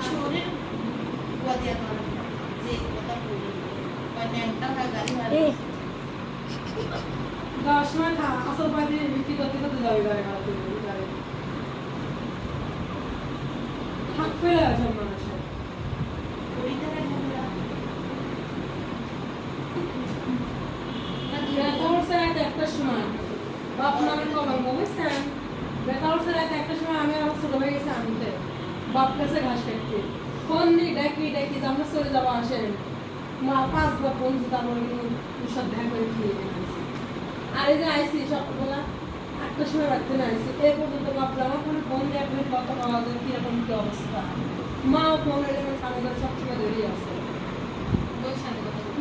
শরীর ওয়াদিয়া করে যে কথা বলি কয়টা গাড়ি ভাড়া দশ সময় খা আসল বাড়ি বিক্রি করতে করতে যাবে গাড়ি ভাড়া করে গাড়ি হাত ফেলে আছে মানুষের একটা সময় বাপ নামের কলঙ্ক বুঝছেন বেকারসের একটা সময় আমি আমার ছোট ভাই গেছে আনতে বাপ কাছে ঘাস কাটতে ফোন নিয়ে ডাকি যে আমরা চলে যাবো আসেন মা 5 বার ফোন দিতে আমার সব দেখা করে খেয়ে গেছি আর এই যে আইসি সকালবেলা 8টার সময় রাখতে না আইসি এই পর্যন্ত বাপরা আমার ফোন দিয়ে আপনি কত পাওয়া যায় কিরকম কি অবস্থা মাও ফোন এরকম কানে ধরে সবসময় ধরেই আছে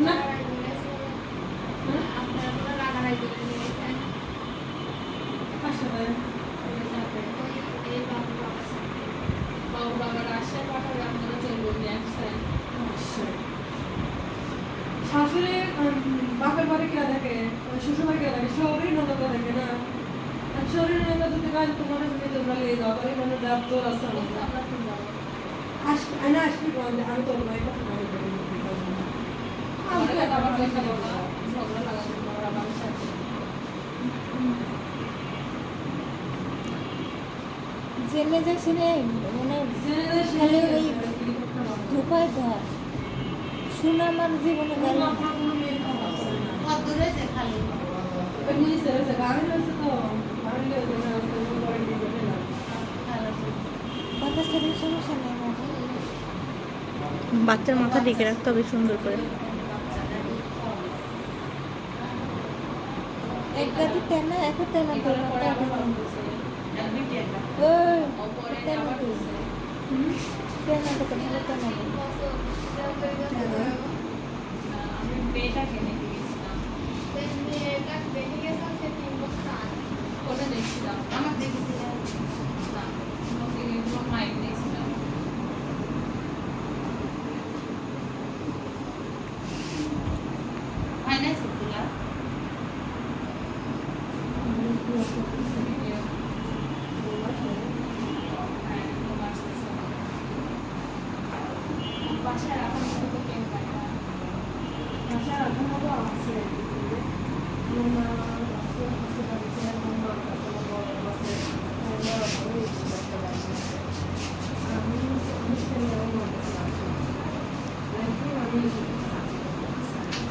না আপনারা লাগানাই দিতে আসলে এই বাবার আশা পাঠাবে আপনারা চলবেন একসাথে শাশুড়ি বাপের বাড়ি কে দেখে শ্বশুর বাড়ি কে দেখে শহরের ননদ দেখে না শহরের ননদ যদি কাজ তোমার সঙ্গে তোমরা নিয়ে যাও তাহলে কোনো ডাব তোর আসতে না আসবি আমি তোর নয় কথা নয় ঝগড়া লাগাতে বাবার সাথে জেনে যাচ্ছি রে মানে খালি ওই ধোপায় ঘর শুনে আমার জীবনে গাড়ি বাতাসের সমস্যা নেই বাচ্চার মাথা ঢেকে রাখতে হবে সুন্দর করে এক গাড়ি তেনা এত তেনা তেনা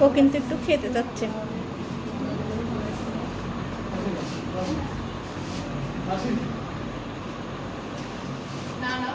ও কিন্তু একটু খেতে যাচ্ছে না না